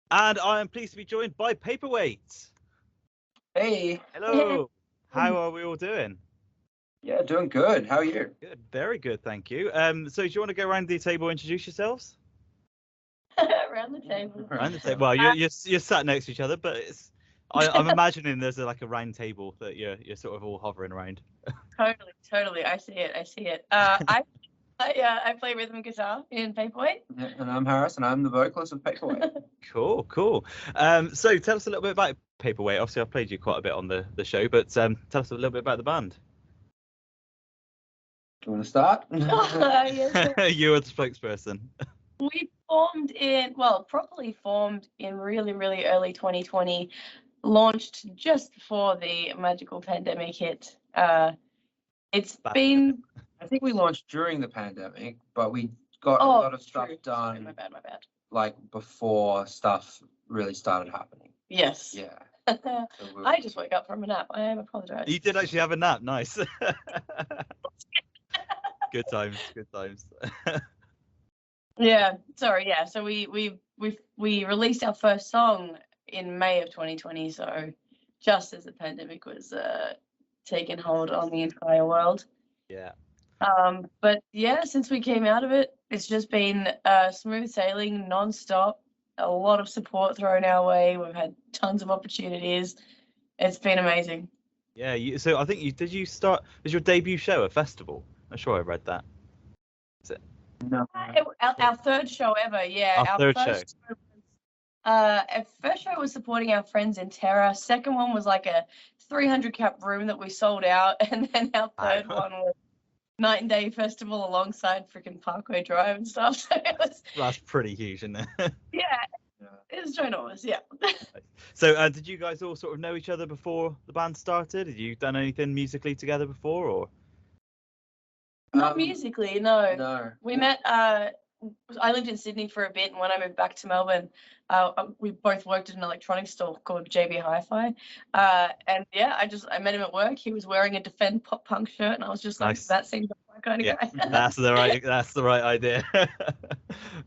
And I am pleased to be joined by Paperweight. Hey, Hello. How are we all doing? yeah, doing good. How are you? Good, very good, thank you. So do you want to go around the table, introduce yourselves? Around the table. Around the table. Well, you're sat next to each other, but I'm imagining there's like a round table that you're sort of all hovering around. Totally. I see it. I play rhythm guitar in Paperweight. Yeah, and I'm Harris, and I'm the vocalist of Paperweight. Cool. So tell us a little bit about Paperweight. Obviously, I've played you quite a bit on the show, but tell us a little bit about the band. Do you want to start? Yes. You are the spokesperson. We properly formed in really, really early 2020, launched just before the magical pandemic hit. It's been... I think we launched during the pandemic, but we got a lot of stuff done. Sorry, my bad. Like before stuff really started happening. Yes. Yeah. I just woke up from a nap. I apologize. You did actually have a nap. Nice. Good times. Yeah. Sorry. Yeah. So we released our first song in May of 2020. So just as the pandemic was taking hold on the entire world. Yeah. But yeah, since we came out of it, it's just been smooth sailing, non-stop. A lot of support thrown our way. We've had tons of opportunities. It's been amazing. Yeah. So I think you start? Was your debut show a festival? I'm sure I read that. Is it? No. Our third show ever. Yeah. Our third show. Our first show was supporting our friends in Terra. Second one was like a 300 cap room that we sold out, and then our third one was night and day festival alongside freaking Parkway Drive and stuff. So that's pretty huge, isn't it? Yeah, it was ginormous. Yeah. So did you guys all sort of know each other before the band started? Had you done anything musically together before, or? Not musically, no. No. We met. I lived in Sydney for a bit, and when I moved back to Melbourne, we both worked at an electronics store called JB Hi-Fi. And yeah, I met him at work. He was wearing a Defend Pop Punk shirt, and I was just like, Nice. that seems like my kind of guy. That's the right idea.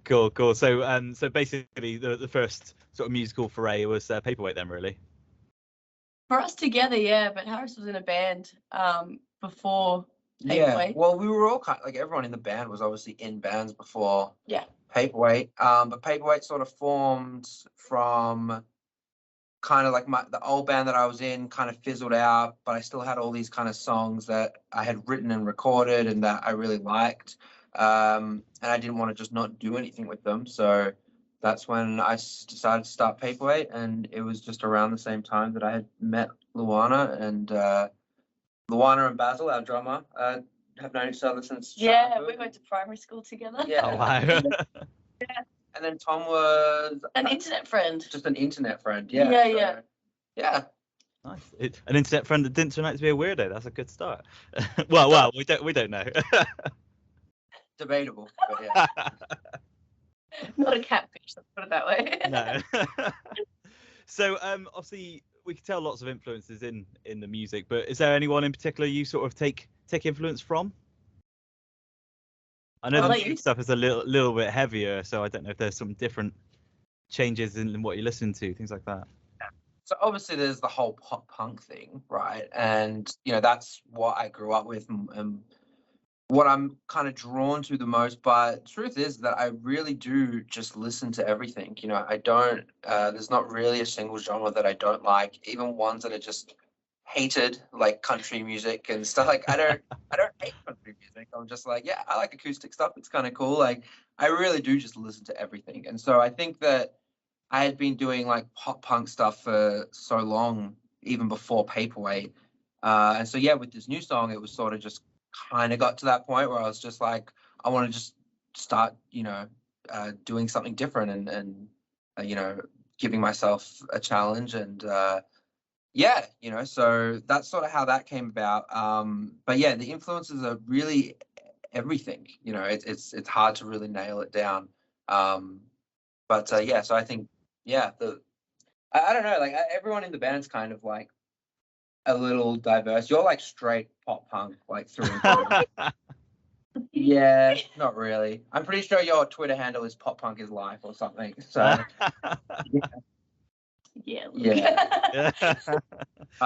Cool. So basically, the first sort of musical foray was Paperweight, then, really. For us together, yeah. But Harris was in a band before Paperweight. Yeah, well, we were all kind of, like, everyone in the band was obviously in bands before. Yeah. Paperweight. But Paperweight sort of formed from kind of like the old band that I was in kind of fizzled out, but I still had all these kind of songs that I had written and recorded and that I really liked. And I didn't want to just not do anything with them. So that's when I decided to start Paperweight, and it was just around the same time that I had met Luana, and Luana and Basil, our drummer, have known each other since childhood. We went to primary school together. Yeah. Oh, wow. Yeah. And then Tom was An internet friend. just an internet friend. Yeah. Yeah. Nice. An internet friend that didn't turn out to be a weirdo. That's a good start. well, we don't know. Debatable, but yeah. Not a catfish, let's put it that way. No. So obviously we can tell lots of influences in the music, but is there anyone in particular you sort of take influence from? I know the music stuff is a little bit heavier, so I don't know if there's some different changes in what you listen to, things like that. So obviously there's the whole pop punk thing, right? And that's what I grew up with and what I'm kind of drawn to the most. But truth is that I really do just listen to everything. I don't. There's not really a single genre that I don't like, even ones that are just hated, like country music and stuff. Like I don't hate country music. I'm just like, yeah, I like acoustic stuff. It's kind of cool. Like I really do just listen to everything. And so I think that I had been doing like pop punk stuff for so long, even before Paperweight. And so yeah, with this new song, it was sort of just kind of got to that point where I was just like, I want to just start, doing something different and giving myself a challenge. And so that's sort of how that came about. But yeah, the influences are really everything. It's hard to really nail it down. So I think, I don't know, like everyone in the band's kind of like a little diverse. You're like straight pop punk, like through and through. Yeah, not really. I'm pretty sure your Twitter handle is Pop Punk is Life or something. So Yeah. yeah.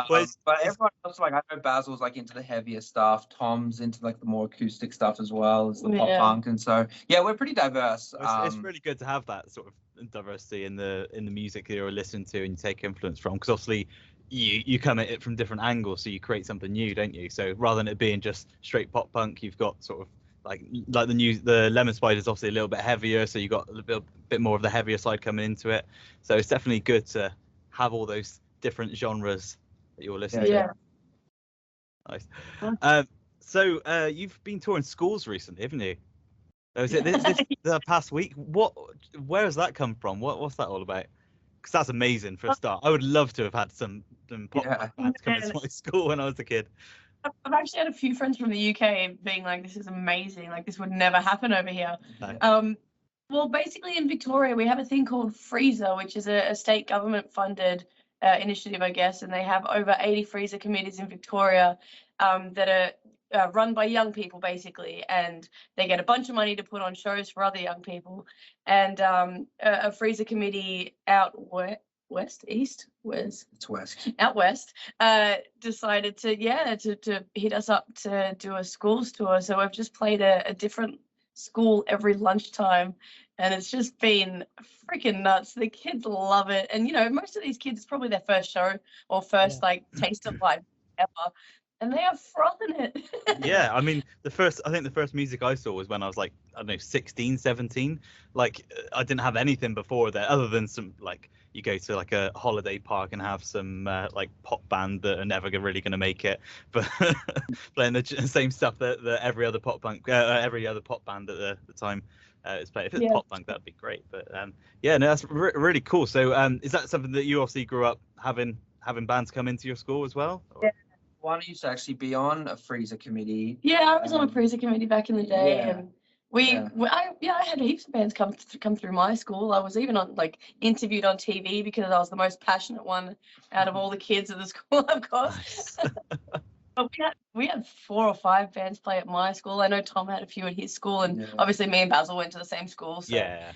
Well, But everyone else, like I know Basil's like into the heavier stuff. Tom's into like the more acoustic stuff as well as the pop punk, and so yeah, we're pretty diverse. It's really good to have that sort of diversity in the music that you're listening to and you take influence from, because obviously you come at it from different angles, so you create something new, don't you? So rather than it being just straight pop punk, you've got sort of like the Lemon Spider is obviously a little bit heavier, so you got a bit more of the heavier side coming into it. So it's definitely good to have all those different genres that you're listening Yeah. to. Nice. So you've been touring schools recently, haven't you? Was it this the past week? Where has that come from? What's that all about? Because that's amazing for a start. I would love to have had some pop bands come into my school when I was a kid. I've actually had a few friends from the UK being like, "This is amazing! Like this would never happen over here." No. Well, basically in Victoria we have a thing called Freezer, which is a state government funded initiative, I guess, and they have over 80 Freezer committees in Victoria that are run by young people basically, and they get a bunch of money to put on shows for other young people. And a Freezer committee out east, where's it's west. Out west, decided to hit us up to do a schools tour. So we've just played a different school every lunchtime, and it's just been freaking nuts. The kids love it, and most of these kids, it's probably their first show or first like taste of life ever, and they are frothing it. Yeah, I mean I think the first music I saw was when I was like, I don't know, 16, 17. Like I didn't have anything before that other than some, like, you go to like a holiday park and have some like pop band that are never really going to make it, but playing the same stuff that every other pop band at the time is playing. If it's pop punk, that'd be great. But yeah, no, that's really cool. So is that something that you obviously grew up having bands come into your school as well? Or? Yeah. One used to actually be on a Freezer committee. Yeah, I was on a Freezer committee back in the day, and I had heaps of bands come through my school. I was even on interviewed on TV because I was the most passionate one out of all the kids at the school, of course. Nice. But we had 4 or 5 bands play at my school. I know Tom had a few at his school, and obviously me and Basil went to the same school. So. Yeah,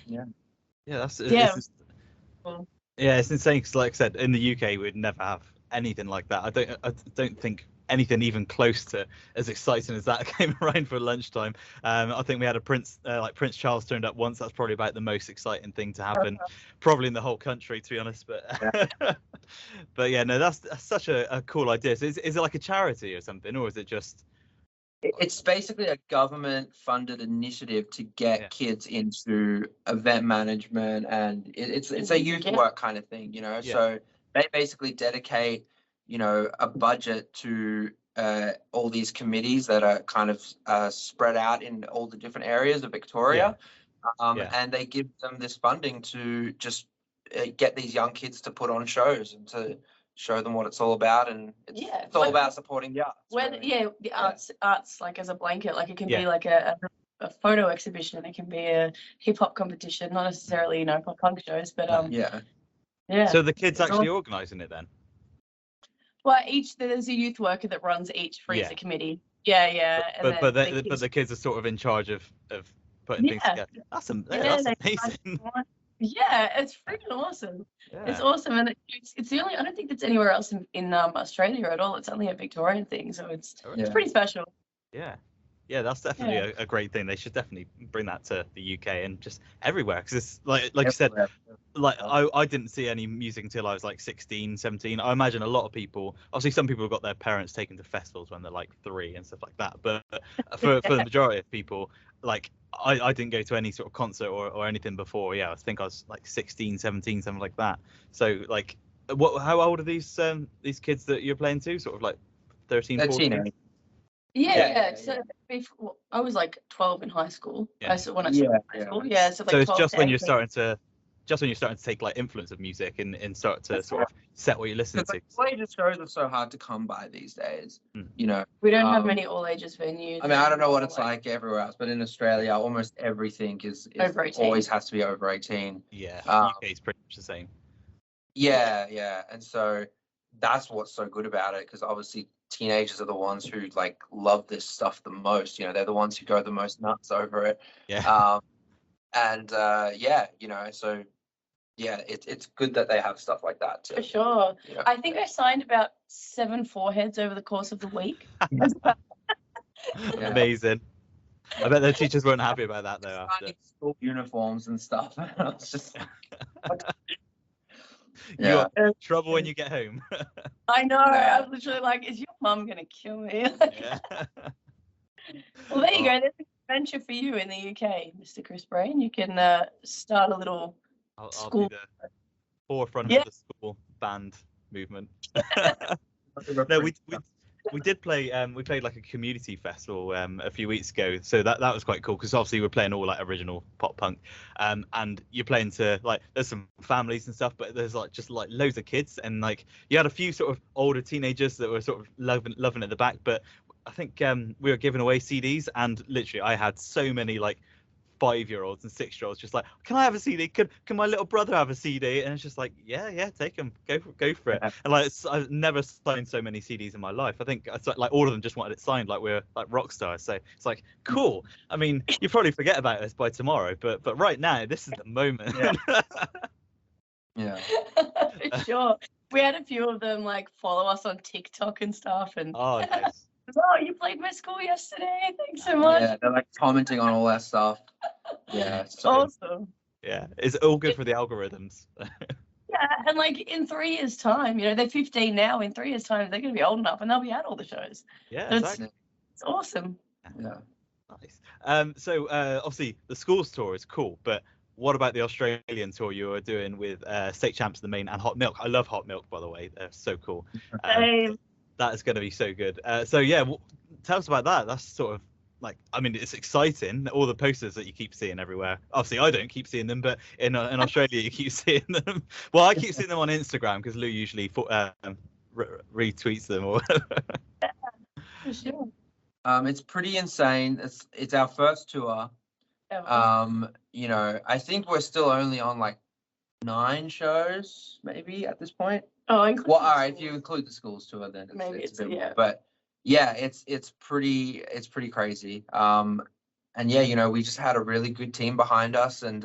that's Cool. Yeah, it's insane because, like I said, in the UK we'd never have anything like that. I don't think anything even close to as exciting as that came around for lunchtime. I think we had a Prince Charles turned up once. That's probably about the most exciting thing to happen, probably in the whole country, to be honest. But but yeah, no, that's such a cool idea. So is it like a charity or something, or is it just? It's basically a government-funded initiative to get kids into event management, and it's a youth work kind of thing, So they basically dedicate, a budget to all these committees that are kind of spread out in all the different areas of Victoria, and they give them this funding to just get these young kids to put on shows and to show them what it's all about, and it's all about supporting the arts. The arts like as a blanket, like it can be like a photo exhibition, it can be a hip hop competition, not necessarily pop punk shows, but So the kids actually organising it then? Well, there's a youth worker that runs each Freezer committee. Yeah. But the kids are sort of in charge of putting things together. That's amazing. Yeah, it's freaking awesome. Yeah. It's awesome, and it's the only. I don't think it's anywhere else in Australia at all. It's only a Victorian thing, so it's pretty special. Yeah, that's definitely a great thing. They should definitely bring that to the UK and just everywhere, because it's like you said, like I didn't see any music until I was like 16, 17. I imagine a lot of people, obviously some people have got their parents taken to festivals when they're like 3 and stuff like that, but for the majority of people, like I didn't go to any sort of concert or anything before. I think I was like 16, 17, something like that. So like how old are these kids that you're playing to? Sort of like 13, 14? Yeah. So I was like 12 in high school. When I started high school. Yeah. So it's just when you're starting to take like influence of music and start to sort of set what you're listening to. All ages shows are so hard to come by these days. We don't have many all ages venues. I mean, I don't know what it's like everywhere else, but in Australia, almost everything is always has to be over 18. Yeah, UK is pretty much the same. Yeah, and so that's what's so good about it, because obviously teenagers are the ones who like love this stuff the most. You know, they're the ones who go the most nuts over it. Yeah. Yeah, you know, so yeah, it's good that they have stuff like that too. For sure. You know? I think I signed about 7 foreheads over the course of the week. Amazing. I bet their teachers weren't happy about that though. After School uniforms and stuff. It's just you got trouble when you get home. I know. I was literally like, "Is your mum gonna kill me?" Yeah. Well, there you go. There's an adventure for you in the UK, Mr. Chris Brain. You can start a little I'll school. be the forefront Yeah. of the school band movement. No, we did play. We played like a community festival a few weeks ago, so that was quite cool because obviously we're playing all like original pop punk, and you're playing to like there's some families and stuff, but there's like just like loads of kids, and like you had a few sort of older teenagers that were sort of loving at the back, but I think we were giving away CDs, and literally I had so many like 5-year-olds and 6-year-olds just like, can I have a CD? Can my little brother have a CD? And it's just like, yeah, take them, go for it. And like I've never signed so many CDs in my life. I think it's like all of them just wanted it signed, like we're like rock stars. So it's like cool. I mean, you probably forget about this by tomorrow, but right now this is the moment. Yeah. For sure. We had a few of them like follow us on TikTok and stuff, and Oh, nice. oh, you played my school yesterday. Thanks so much. Yeah, they're like commenting on all that stuff. Yeah, so Awesome. Yeah, it's all good for the algorithms. Yeah, and like in 3 years' time, you know, they're 15 now. In 3 years' time, they're going to be old enough and they'll be at all the shows. Yeah, So exactly. it's awesome. yeah. Nice. So obviously the schools tour is cool, but what about the Australian tour you were doing with state champs of the Maine and Hot Milk? I love Hot Milk, by the way. They're so cool. Same. That is going to be so good. So yeah, tell us about that. That's sort of like, I mean, it's exciting. All the posters that you keep seeing everywhere. Obviously, I don't keep seeing them, but in Australia, you keep seeing them. Well, I keep seeing them on Instagram because Lou usually retweets them or whatever. For sure. It's pretty insane. It's our first tour. You know, I think we're still only on like 9 shows, maybe at this point. Oh, well, all right. If you include the schools tour, then it's a bit more. But yeah, it's pretty crazy. And yeah, you know, we just had a really good team behind us, and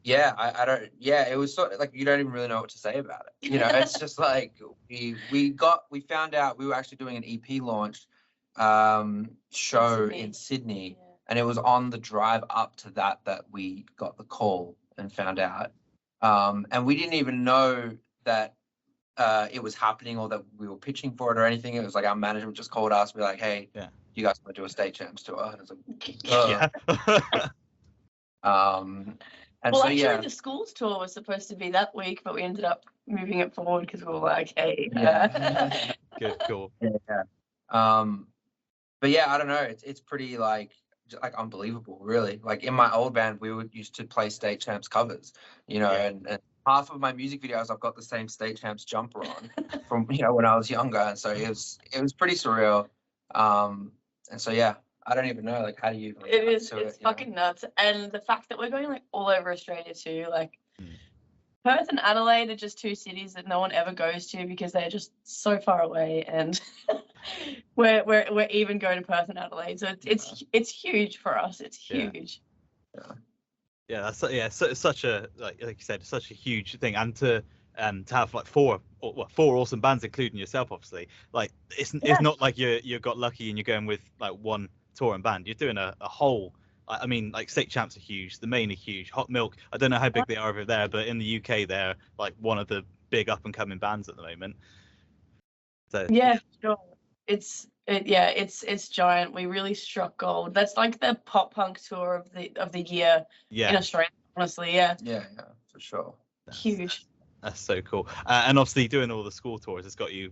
yeah, I don't. Yeah, it was sort of like you don't even really know what to say about it. You know, it's just like we found out we were actually doing an EP launch show in Sydney. Yeah. And it was on the drive up to that we got the call and found out. And we didn't even know that it was happening or that we were pitching for it or anything. It was like our management just called us, be like, "Hey, you guys want to do a state champs tour?" And I was like, yeah. And well, so, actually, the schools tour was supposed to be that week, but we ended up moving it forward because we were like, "Hey, good, cool." Yeah. But yeah, I don't know. It's pretty like unbelievable, really. Like in my old band, we used to play state champs covers, you know, and half of my music videos I've got the same state champs jumper on from, you know, when I was younger, and so it was pretty surreal. And so yeah, I don't even know, like, how do you even it's fucking nuts. And the fact that we're going like all over Australia too, like Perth and Adelaide are just 2 cities that no one ever goes to because they're just so far away, and we're even going to Perth and Adelaide, so it's huge for us. It's huge. Yeah, that's such a like you said, such a huge thing, and to have like 4 awesome bands, including yourself, obviously. Like it's not like you got lucky and you're going with like 1 touring band. You're doing a whole. I mean, like state champs are huge, the Maine are huge, Hot Milk, I don't know how big they are over there, but in the UK they're like one of the big up and coming bands at the moment. So yeah, sure. It's giant. We really struck gold. That's like the pop punk tour of the year in Australia, honestly. Yeah, for sure. Huge. That's so cool. And obviously doing all the school tours has got you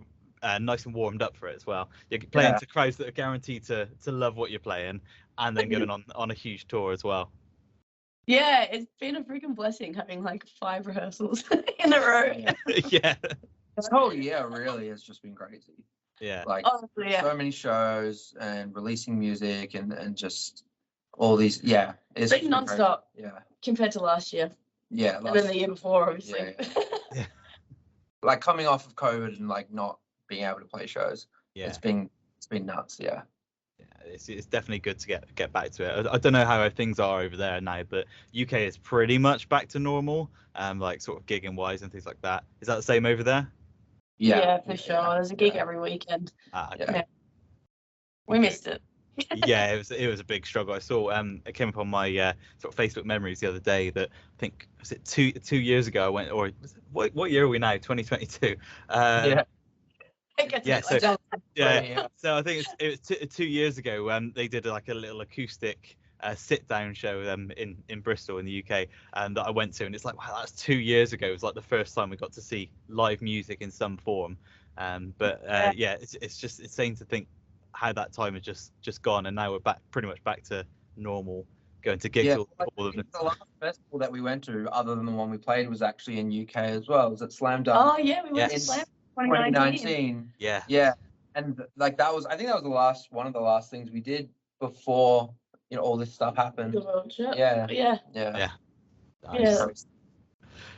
nice and warmed up for it as well. You're playing to crowds that are guaranteed to love what you're playing, and then going on a huge tour as well. Yeah, it's been a freaking blessing having like 5 rehearsals in a row. Yeah. This whole year really has just been crazy. Yeah. Like so many shows and releasing music and just all these. Yeah. It's been non-stop. Yeah. Compared to last year. Yeah. And then the year before, obviously. Yeah. like coming off of COVID and like not being able to play shows. Yeah. It's been nuts. Yeah. It's definitely good to get back to it. I don't know how things are over there now, but UK is pretty much back to normal, like sort of gigging wise and things like that. Is that the same over there? Yeah, for sure. There's a gig every weekend. Okay. Yeah. We missed it. Yeah, it was a big struggle. I saw it came up on my sort of Facebook memories the other day that I think was it two years ago I went, or was it, what year are we now? 2022. Yeah, so I think it was 2 years ago when they did like a little acoustic sit down show in Bristol in the UK that I went to, and it's like, wow, that's 2 years ago. It was like the first time we got to see live music in some form. Yeah, it's just insane to think how that time has just gone, and now we're pretty much back to normal, going to gigs all of them. The last festival that we went to, other than the one we played, was actually in UK as well. Was it Slam Dunk? Oh yeah, we went to Slam 2019. Yeah, and like I think that was one of the last things we did before all this stuff happened. Yeah. Nice.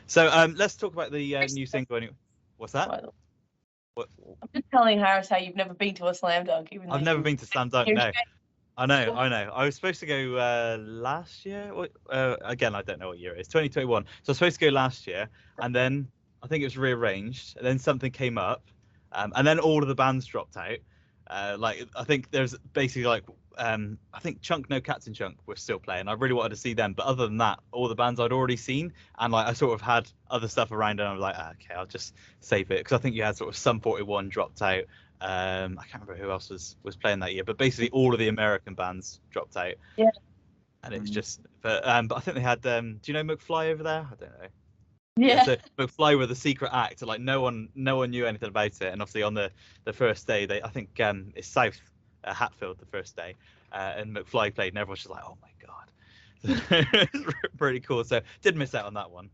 So let's talk about the new single. What's that? What? I'm just telling Harris how you've never been to a Slam Dunk. Even I've never been to Slam Dunk. No. I know. I was supposed to go last year. Again, I don't know what year it is. 2021. So I was supposed to go last year, and then I think it was rearranged, and then something came up, and then all of the bands dropped out. Like I think there's basically like I think Chunk No Cats and Chunk were still playing. I really wanted to see them, but other than that, all the bands I'd already seen, and like I sort of had other stuff around, and I was like, okay, I'll just save it, because I think you had sort of Sum 41 dropped out. I can't remember who else was playing that year, but basically all of the American bands dropped out. Yeah. And it was just, but I think they had. Do you know McFly over there? I don't know. Yeah. So McFly were the secret act. Like no one knew anything about it. And obviously on the first day, I think it's South Hatfield the first day, and McFly played, and everyone's just like, oh my god. It's pretty cool. So did miss out on that one.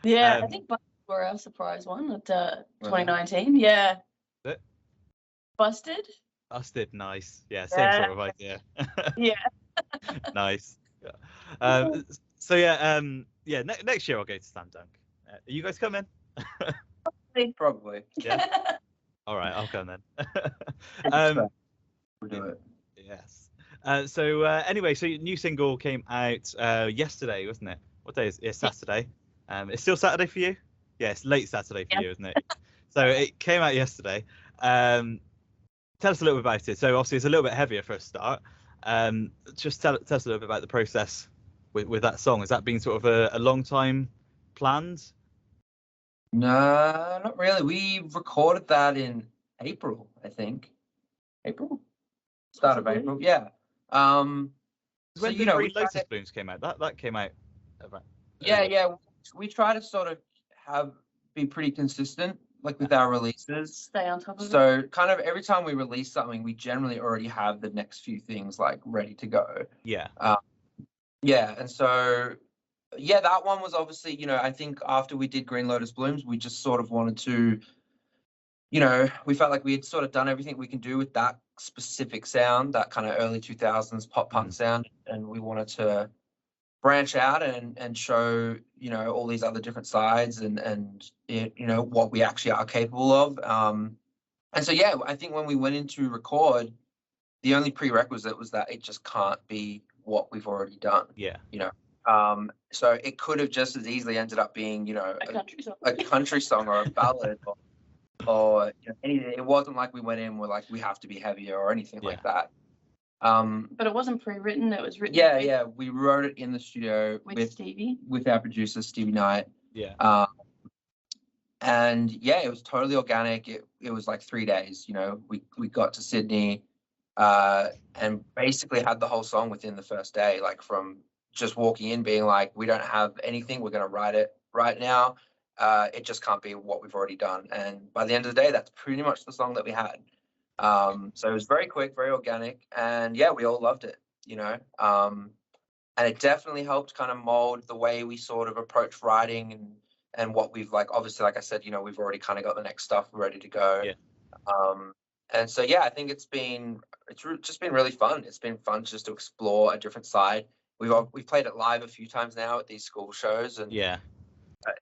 Yeah, I think Busted were our surprise one at 2019. Yeah. Busted, nice. Yeah, same sort of idea. Yeah. Nice. Yeah. So yeah, next year I'll go to Slam Dunk. Are you guys coming? Probably. Yeah. All right, I'll come then. We'll do it. Yes. So anyway, so your new single came out yesterday, wasn't it? What day is it? It's Saturday. It's still Saturday for you? Yeah, it's late Saturday for you, isn't it? So it came out yesterday. Tell us a little bit about it. So obviously it's a little bit heavier for a start. Just tell us a little bit about the process with that song. Has that been sort of a long time planned? No, not really. We recorded that in April, I think. Start of April, yeah. When the Green Lotus Blooms came out, that came out. Yeah. We try to sort of be pretty consistent, like with our releases. Stay on top of it. So kind of every time we release something, we generally already have the next few things like ready to go. Yeah. And so that one was obviously, I think after we did Green Lotus Blooms, we just sort of wanted to, we felt like we had sort of done everything we can do with that specific sound, that kind of early 2000s pop punk sound, and we wanted to branch out and show, all these other different sides and what we actually are capable of. And so, I think when we went into record, the only prerequisite was that it just can't be what we've already done. Yeah. So it could have just as easily ended up being, a country song or a ballad or anything. It wasn't like we went in, we're like, we have to be heavier or anything like that. But it wasn't pre-written, it was written. Yeah. We wrote it in the studio with Stevie, with our producer Stevie Knight. Yeah. And it was totally organic. It was like 3 days. We got to Sydney, and basically had the whole song within the first day. Like from just walking in, being like, we don't have anything. We're gonna write it right now. It just can't be what we've already done. And by the end of the day, that's pretty much the song that we had. So it was very quick, very organic, and we all loved it, and it definitely helped kind of mold the way we sort of approach writing and what we've obviously, like I said, we've already kind of got the next stuff ready to go. And so, I think it's just been really fun. It's been fun just to explore a different side. We've played it live a few times now at these school shows, and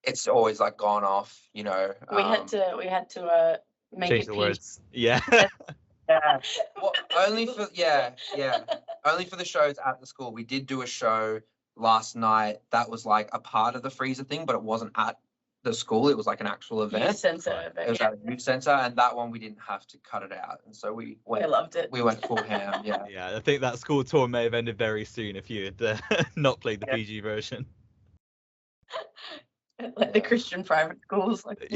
it's always like gone off, you know. We had to make Change it the PG. words. Yeah. Yeah. Well, only for only for the shows at the school. We did do a show last night that was like a part of the freezer thing, but it wasn't at the school. It was like an actual event. Youth center Right. event. It was at a youth center, and that one we didn't have to cut it out, and so we I loved it. We went full ham. Yeah. Yeah, I think that school tour may have ended very soon if you had not played the Yeah. PG version. Like the Christian private schools. Like,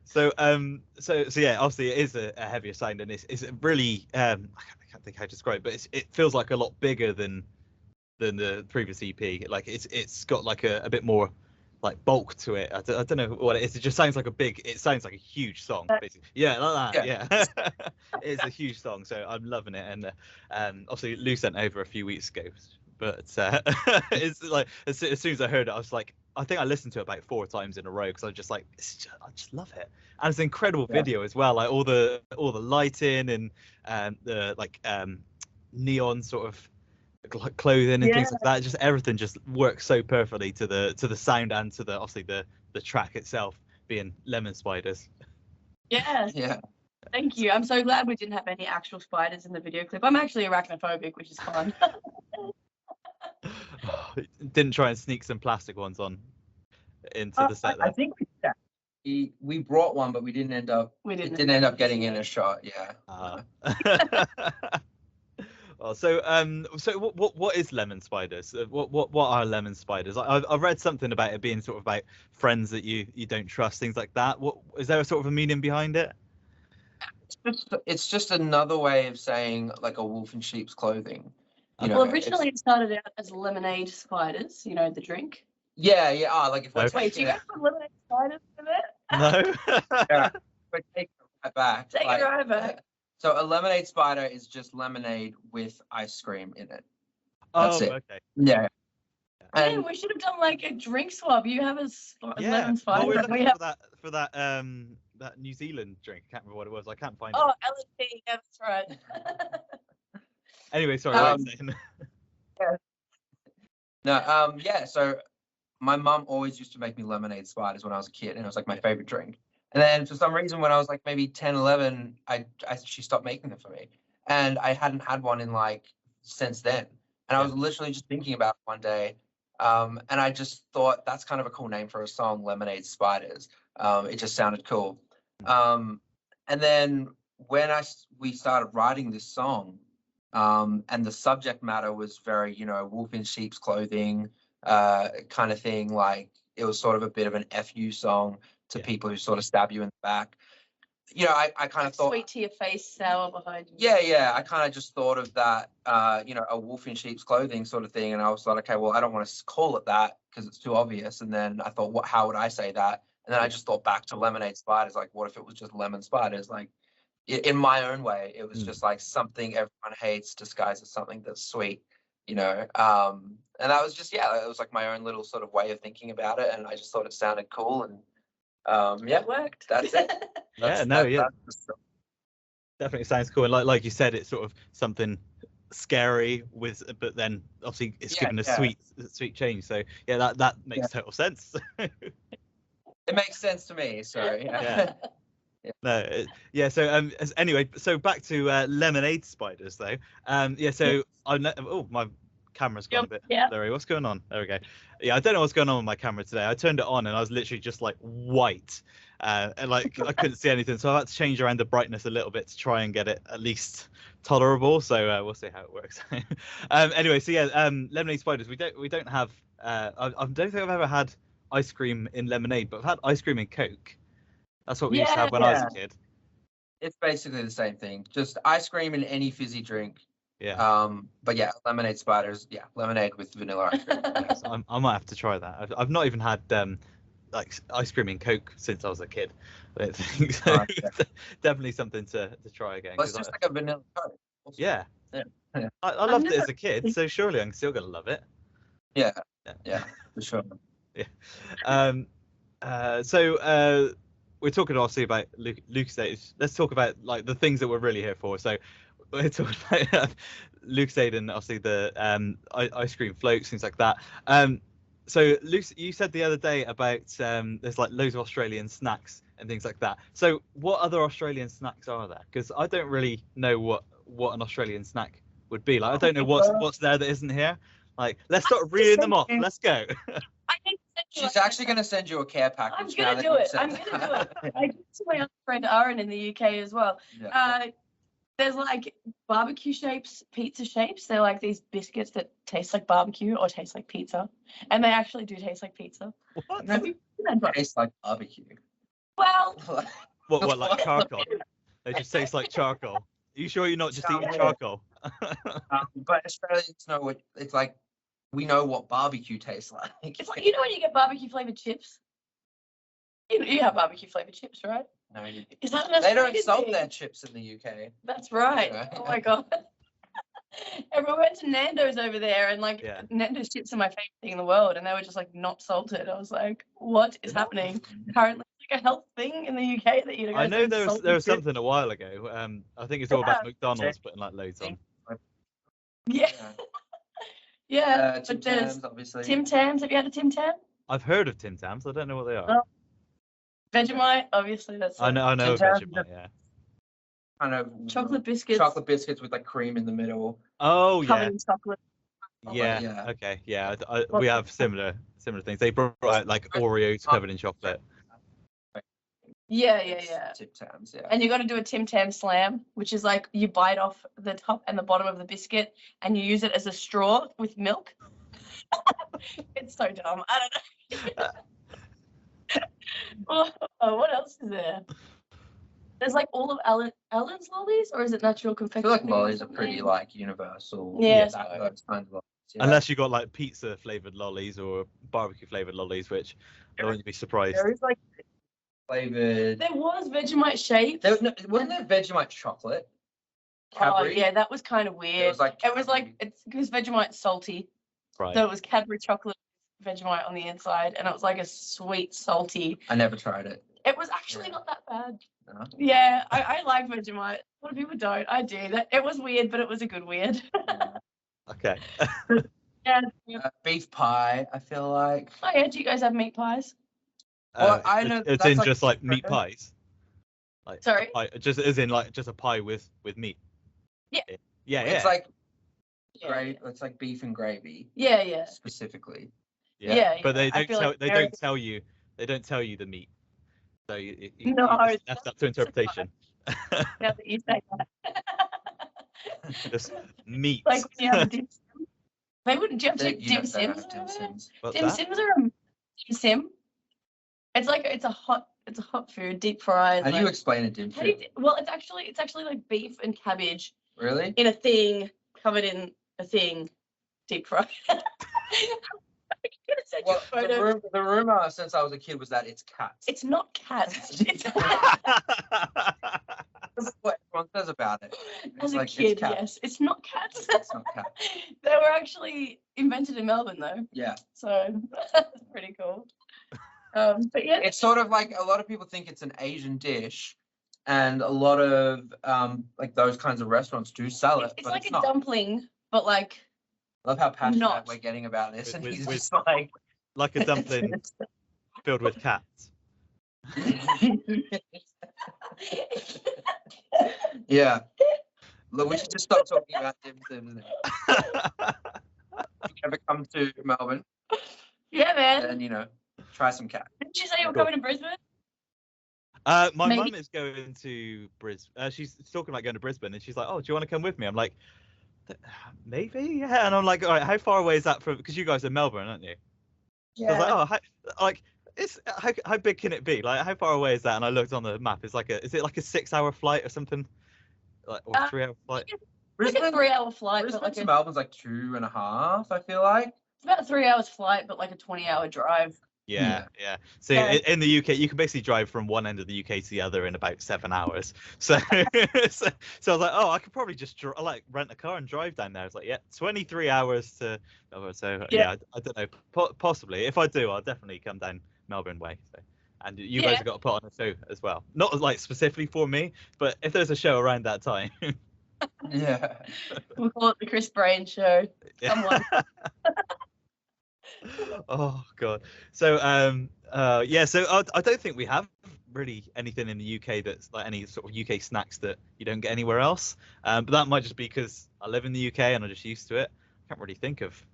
So yeah, obviously it is a heavier sound, and it's really I can't think how to describe it, but it feels like a lot bigger than the previous EP. Like it's got like a bit more like bulk to it. I don't know what it is. It just sounds like it sounds like a huge song, basically. Yeah, like that. Yeah. It's a huge song, so I'm loving it. And obviously Lou sent over a few weeks ago, but it's like as soon as I heard it, I was like, I think I listened to it about 4 times in a row because I was just like, I just love it, and it's an incredible video as well. Like all the lighting and the like neon sort of like clothing and things like that. Just everything just works so perfectly to the sound and to the obviously the track itself being lemon spiders. yes. Yeah. Thank you. I'm so glad we didn't have any actual spiders in the video clip. I'm actually arachnophobic, which is fun. Didn't try and sneak some plastic ones on into the set. I think we brought one, but we didn't end up. We didn't. It didn't end up getting in a shot. Yeah. Well, so what is lemon spiders? What are lemon spiders? I've read something about it being sort of about friends that you don't trust, things like that. What is there a sort of a meaning behind it? It's just another way of saying like a wolf in sheep's clothing. Well, originally it started out as lemonade spiders, you know, the drink. Yeah. Like if we're Okay. Wait, do you guys put lemonade spiders in it? No. Yeah, we're taking it right back. Take it right back. So a lemonade spider is just lemonade with ice cream in it. That's it. Okay. Yeah. Man, And we should have done like a drink swap. You have a Yeah. lemon spider. Well, we're and we looking have for that New Zealand drink. I can't remember what it was. I can't find it. LSD. Yeah, that's right. Anyway, sorry. What were you saying? no, yeah. So my mum always used to make me lemonade spiders when I was a kid, and it was like my favorite drink. And then for some reason, when I was like maybe 10, 11, she stopped making them for me, and I hadn't had one in like since then. And I was literally just thinking about it one day, and I just thought that's kind of a cool name for a song, Lemonade Spiders. It just sounded cool. And then when we started writing this song, and the subject matter was very, wolf in sheep's clothing, kind of thing. Like it was sort of a bit of an FU song to people who sort of stab you in the back. I kind of thought sweet to your face, sour behind you. Yeah. I kind of just thought of that, a wolf in sheep's clothing sort of thing. And I was like, okay, well, I don't want to call it that because it's too obvious. And then I thought, how would I say that? And then I just thought back to lemonade spiders. Like, what if it was just lemon spiders? Like, in my own way, it was just like something everyone hates disguised as something that's sweet, And that was just, it was like my own little sort of way of thinking about it. And I just thought it sounded cool. And it worked. That's it. Definitely sounds cool. And like you said, it's sort of something scary but then obviously it's given a sweet change. So yeah, that makes total sense. It makes sense to me. So yeah. So anyway, so back to lemonade spiders though. So my camera's gone a bit blurry. What's going on? There we go. Yeah, I don't know what's going on with my camera today. I turned it on and I was literally just like white, and like I couldn't see anything. So I had to change around the brightness a little bit to try and get it at least tolerable. So we'll see how it works. Anyway, so lemonade spiders. We don't have. I don't think I've ever had ice cream in lemonade, but I've had ice cream in Coke. That's what we used to have when I was a kid. It's basically the same thing. Just ice cream in any fizzy drink. Yeah. But lemonade spiders. Yeah, lemonade with vanilla ice cream. So I might have to try that. I've not even had like ice cream in Coke since I was a kid. I don't think so. Definitely something to try again. Well, it's just like a vanilla Coke. Yeah. I loved it as a kid, so surely I'm still gonna love it. Yeah, for sure. Yeah. So we're talking obviously about Lucazade. Let's talk about like the things that we're really here for. So we're talking about Lucasade and obviously the ice cream floats, things like that. So Luke, you said the other day about there's like loads of Australian snacks and things like that. So what other Australian snacks are there? Because I don't really know what an Australian snack would be. Like I don't know what's there that isn't here. Like let's start reading them off. Let's go. She's actually going to send you a care package. I'm going to do it. I'm going to do it. I did to my other friend Aaron in the UK as well. Yeah. There's like barbecue shapes, pizza shapes. They're like these biscuits that taste like barbecue or taste like pizza. And they actually do taste like pizza. What? Taste like barbecue. Well. what like charcoal? They just taste like charcoal. Are you sure you're not just eating charcoal? But Australians know what it's like. We know what barbecue tastes like. It's like, you know when you get barbecue flavored chips? You have barbecue flavored chips, right? No, you Is that they don't sell their chips in the UK. That's right. Yeah. Oh my god. Everyone went to Nando's over there, and like Nando's chips are my favorite thing in the world, and they were just like not salted. I was like, what is happening? Apparently, it's like a health thing in the UK that you. I know there was something a while ago. I think it's all about McDonald's putting like loads on. Yeah. Yeah, Tim but there's Tams, obviously. Tim Tams. Have you had a Tim Tam? I've heard of Tim Tams. I don't know what they are. Vegemite, obviously. That's. I know Vegemite. Yeah. Kind of chocolate biscuits. Chocolate biscuits with like cream in the middle. Oh covered in chocolate. Yeah. Okay. Yeah. We have similar things. They brought out like Oreos covered in chocolate. Yeah. Tim Tams, yeah. And you got to do a Tim Tam slam, which is like you bite off the top and the bottom of the biscuit and you use it as a straw with milk. It's so dumb. I don't know. What else is there? There's like all of Ellen's lollies, or is it natural confectionery? I feel like lollies are pretty like universal. Yeah. Those kinds of lollies. Yeah. Unless you got like pizza flavored lollies or barbecue flavored lollies, which I wouldn't be surprised. There is like flavored. There was Vegemite shapes. Wasn't there Vegemite chocolate? Cadbury? Oh yeah, that was kind of weird. It was like it's because Vegemite's salty. Right. So it was Cadbury chocolate Vegemite on the inside, and it was like a sweet salty. I never tried it. It was actually not that bad. No? Yeah, I like Vegemite. A lot of people don't. I do. It was weird, but it was a good weird. Okay. Yeah. Beef pie, I feel like. Oh yeah, do you guys have meat pies? Well, I know it's in like just like meat pies. Like sorry. Just as in like just a pie with meat. Yeah. Yeah. It's like it's like beef and gravy. Yeah. Specifically. Yeah. But they don't tell you the meat. So that's up to interpretation. Now that you say that. Just meat. Like when you have a dim sim. They wouldn't. Do you have dim sims? Dim sims are a dim sim. It's like it's a hot food, deep fried. How do you explain a dim sim? Well, it's actually like beef and cabbage. Really? In a thing, covered in a thing, deep fried. Well, the rumor since I was a kid was that it's cats. It's not cats. That's what everyone says about it. As a kid, yes. It's not cats. It's not cats. They were actually invented in Melbourne, though. Yeah. So that's pretty cool. But yeah. It's sort of like a lot of people think it's an Asian dish, and a lot of like those kinds of restaurants do sell it. It's but like it's a not. dumpling, but like. I love how passionate we're getting about this, and he's just like a dumpling filled with cats. Yeah. Look, we should just stop talking about dim sims. If you ever come to Melbourne. Yeah, man. And try some cat. Didn't you say you were coming to Brisbane? My mum is going to Brisbane. She's talking about going to Brisbane, and she's like, "Oh, do you want to come with me?" I'm like, "Maybe, yeah." And I'm like, "All right, how far away is that from?" Because you guys are Melbourne, aren't you? Yeah. So I was like, how big can it be? Like, how far away is that? And I looked on the map. Is it like a 6-hour flight or something? Like, or 3-hour flight? It's like a 3-hour flight. Brisbane to Melbourne's like 2.5. I feel like it's about 3 hours flight, but like a 20-hour drive. Yeah. So in the UK, you can basically drive from one end of the UK to the other in about 7 hours. So I was like, oh, I could probably just rent a car and drive down there. It's like, 23 hours to. So I don't know. Possibly, if I do, I'll definitely come down Melbourne way. So, and you guys have got to put on a show as well. Not like specifically for me, but if there's a show around that time. Yeah. We'll call it the Chris Brain Show. Someone. Oh god. So yeah, so I don't think we have really anything in the UK that's like any sort of UK snacks that you don't get anywhere else. But that might just be because I live in the UK and I'm just used to it. I can't really think of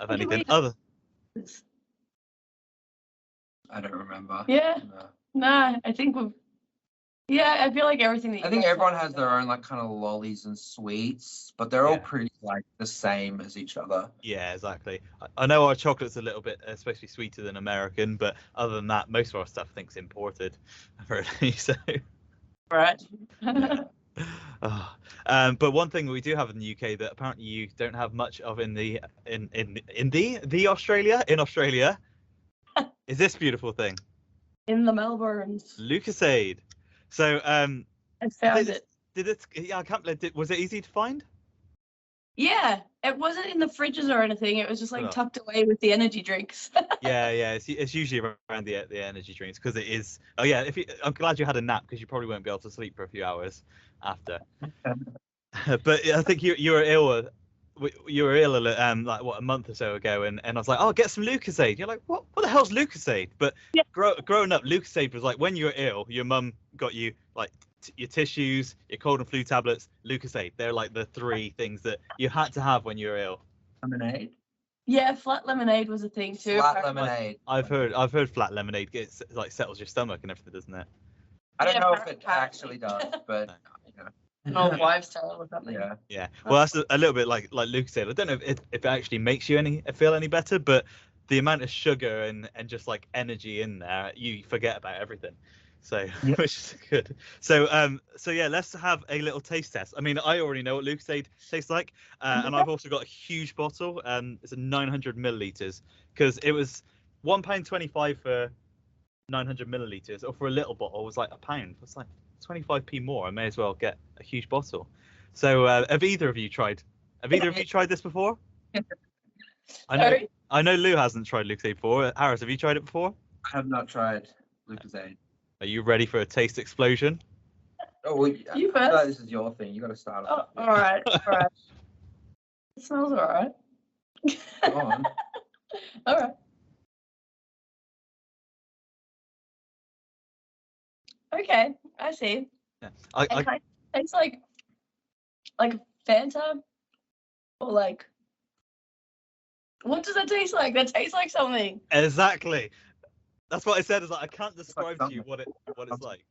anything other. I don't remember. Yeah. No. Nah, I think we've. Yeah, I feel like everything that. I think everyone has their own like kind of lollies and sweets, but they're all pretty like the same as each other. Yeah, exactly. I know our chocolate's a little bit, especially sweeter than American, but other than that, most of our stuff I think's imported. Really, so. Right. Yeah. Oh. But one thing we do have in the UK that apparently you don't have much of in Australia is this beautiful thing. In the Melbournes. Lucazade. So I found it. Did it? Yeah, I can't believe. Was it easy to find? Yeah, it wasn't in the fridges or anything. It was just like tucked away with the energy drinks. Yeah. It's usually around the energy drinks because it is. Oh yeah. I'm glad you had a nap because you probably won't be able to sleep for a few hours after. But I think you were ill. You were ill like what, a month or so ago, and I was like, oh, get some Lucazade. You're like, what the hell's Lucazade? But growing up, Lucazade was like when you were ill, your mum got you like your tissues, your cold and flu tablets, Lucazade. They're like the three things that you had to have when you were ill. Lemonade. Yeah, flat lemonade was a thing too. Flat lemonade. I've heard flat lemonade gets like settles your stomach and everything, doesn't it? I don't know if it actually does, but. An old wives' tale or something. Yeah. Well, that's a little bit like Lucas said. I don't know if it actually makes you feel any better, but the amount of sugar and just like energy in there, you forget about everything. So which is good. So yeah, let's have a little taste test. I mean, I already know what Lucasade tastes like, and I've also got a huge bottle. It's a 900 milliliters because it was £1.25 for 900 milliliters, or for a little bottle was like £1. It's like 25p more. I may as well get a huge bottle. So have either of you tried this before? I know Lou hasn't tried Lucasade before. Harris, have you tried it before? I have not tried Lucasade. Are you ready for a taste explosion? Oh, well, you I first. feel like this is your thing. You got to start off. All right. It smells all right. Go on. All right. Okay, I see. Yeah. It kind of tastes like Fanta, or like. What does that taste like? That tastes like something. Exactly. That's what I said. Is like I can't describe to you what it's like.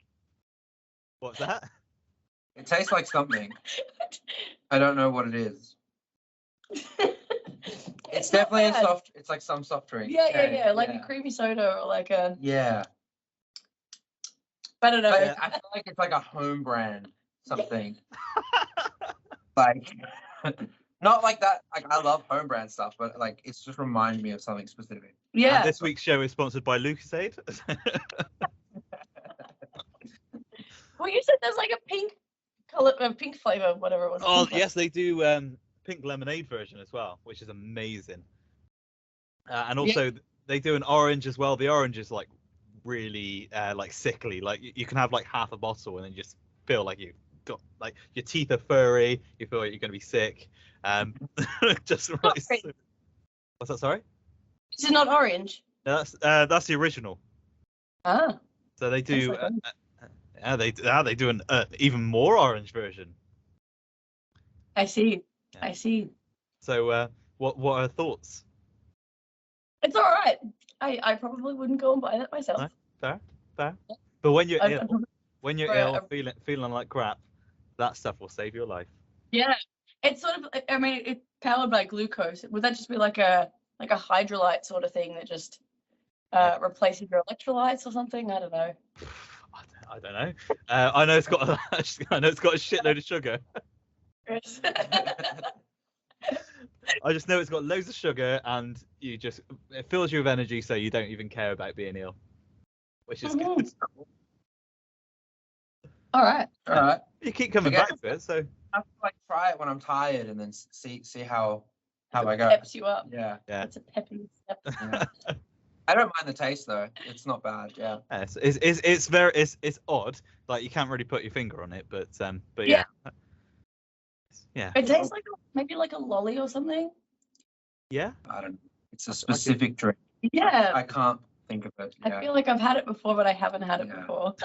What's that? It tastes like something. I don't know what it is. It's definitely a soft. It's like some soft drink. Yeah. Like a creamy soda or like a. Yeah. I don't know. But I feel like it's like a home brand something. Like, not like that. Like I love home brand stuff, but like it's just reminding me of something specific. Yeah. And this week's show is sponsored by Lucasade. Well, you said there's like a pink color, pink flavor, whatever it was. Oh yes, they do pink lemonade version as well, which is amazing. And also they do an orange as well. The orange is like really like sickly. Like you can have like half a bottle and then just feel like you got like your teeth are furry. You feel like you're gonna be sick. Just right. What's that? Sorry. Is it not orange? No, that's the original. Ah. So they do. They do an even more orange version. I see. Yeah. I see. So what are thoughts? It's all right. I probably wouldn't go and buy that myself. No? Fair. But when you're ill, feeling like crap, that stuff will save your life. Yeah, it's sort of. I mean, it's powered by glucose. Would that just be like a hydrolyte sort of thing that just replaces your electrolytes or something? I don't know. I don't know. I know it's got a shitload of sugar. I just know it's got loads of sugar, and it fills you with energy, so you don't even care about being ill, which is good. All right. You keep coming back to it, so I have to like try it when I'm tired, and then see how I go. Peps you up. Yeah. It's a peppy step. Yeah. I don't mind the taste though. It's not bad. Yeah. It's odd. Like you can't really put your finger on it, but yeah. Yeah. It tastes like maybe like a lolly or something. Yeah. I don't know. It's a specific drink. Yeah. I can't think of it. Yeah. I feel like I've had it before, but I haven't had it Yeah. before.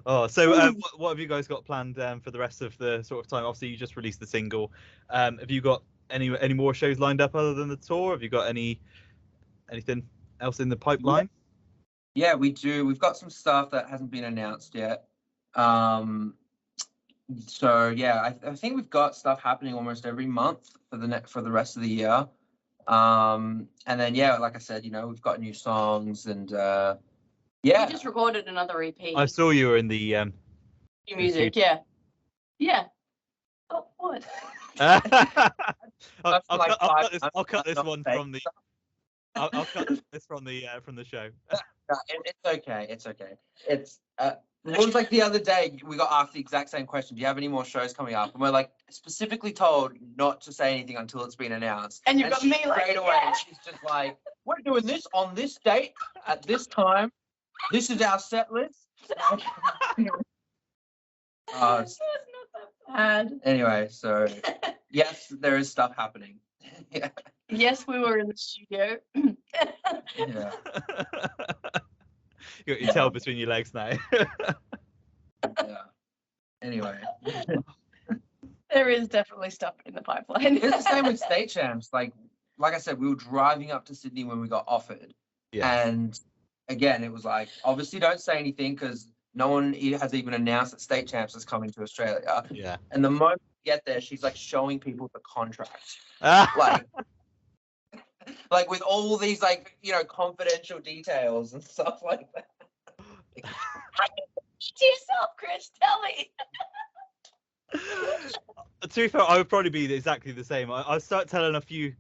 Oh, so what have you guys got planned for the rest of the sort of time? Obviously, you just released the single. Have you got any more shows lined up other than the tour? Have you got anything else in the pipeline? Yeah, we do. We've got some stuff that hasn't been announced yet. So yeah, I think we've got stuff happening almost every month for the rest of the year. And then yeah, like I said, we've got new songs and yeah. We just recorded another EP. I saw you were in the New music, yeah. Yeah. Oh, what? I'll cut this from the show. No, it's okay. It's okay. It was like the other day we got asked the exact same question. Do you have any more shows coming up? And we're like specifically told not to say anything until it's been announced. And you've got me like straight away. yeah. She's just like, we're doing this on this date at this time. This is our set list. It's not that bad. Anyway, so yes, there is stuff happening. Yeah. Yes, we were in the studio. Yeah. You got your tail between your legs now. Yeah. Anyway. There is definitely stuff in the pipeline. It's the same with state champs. Like I said, we were driving up to Sydney when we got offered. Yeah. And again, it was like, obviously don't say anything because no one has even announced that state champs is coming to Australia. Yeah. And the moment we get there, she's like showing people the contract. Like with all these confidential details and stuff like that. To yourself, Chris, tell me. To be fair, I would probably be exactly the same. I start telling a few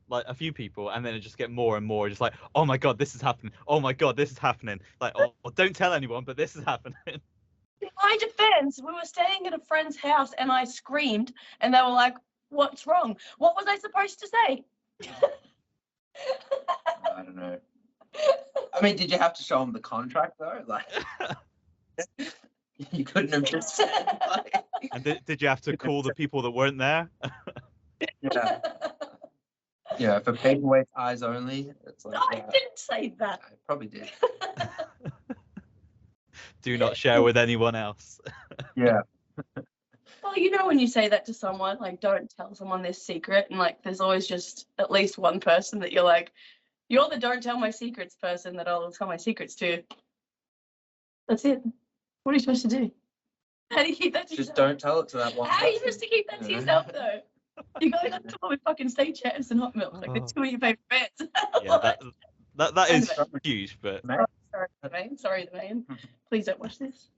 people, and then it just get more and more. Just like, oh my god, this is happening. Oh my god, this is happening. Like, oh, don't tell anyone, but this is happening. In my defense, we were staying at a friend's house, and I screamed, and they were like, "What's wrong? What was I supposed to say?" I don't know. I mean, did you have to show them the contract though? Like, you couldn't have just said. Like... And did you have to call the people that weren't there? Yeah. Yeah. For paperweight eyes only. It's like, No, I didn't say that. I probably did. Do not share with anyone else. Yeah. Well, when you say that to someone, like, don't tell someone this secret, and like, there's always just at least one person that you're like, you're the don't tell my secrets person that I'll tell my secrets to. That's it. What are you supposed to do? How do you keep that to yourself? Just don't tell it to that one. How are you supposed to keep that to yourself, though? You guys have to talk with fucking state champs and Hot Milk, like the two of your favorite bands. Yeah, that is huge, but. Sorry, the Maine. Please don't watch this.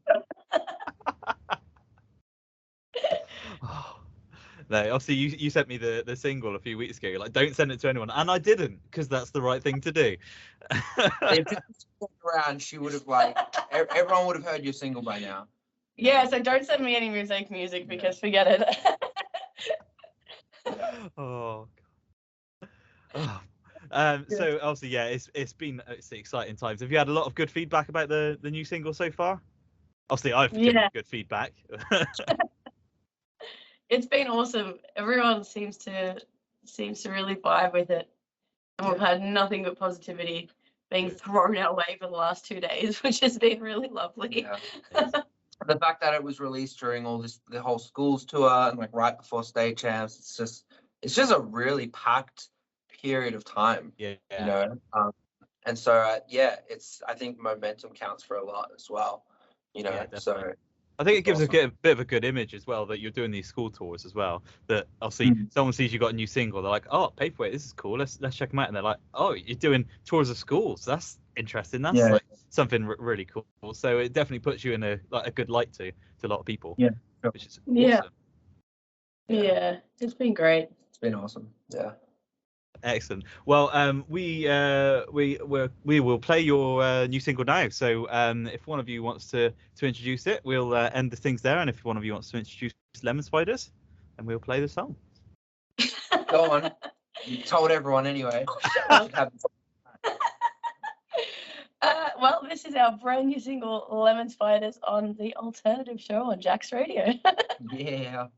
No, obviously you sent me the single a few weeks ago. You're like, don't send it to anyone, and I didn't, because that's the right thing to do. If it was around, she would have everyone would have heard your single by now. Yeah, so don't send me any music because forget it. Oh. So obviously, yeah, it's been exciting times. Have you had a lot of good feedback about the new single so far? Obviously, I've given good feedback. It's been awesome. Everyone seems to really vibe with it, and we've had nothing but positivity being thrown our way for the last 2 days, which has been really lovely. Yeah. The fact that it was released during the whole schools tour and like right before state champs, it's just a really packed period of time. Yeah. And so I think momentum counts for a lot as well. So. I think it gives a bit of a good image as well that you're doing these school tours as well. That obviously someone sees you got a new single, they're like, "Oh, Paperweight, this is cool. Let's check them out." And they're like, "Oh, you're doing tours of schools. That's interesting. That's like something really cool." So it definitely puts you in a good light to a lot of people. Yeah, which is awesome. Yeah, it's been great. It's been awesome. Yeah. Excellent. Well, we will play your new single now. So if one of you wants to introduce it, we'll end the things there. And if one of you wants to introduce Lemon Spiders, then we'll play the song. Go on. You told everyone anyway. Well, this is our brand new single, Lemon Spiders, on the Alternative Show on Jack's Radio. Yeah.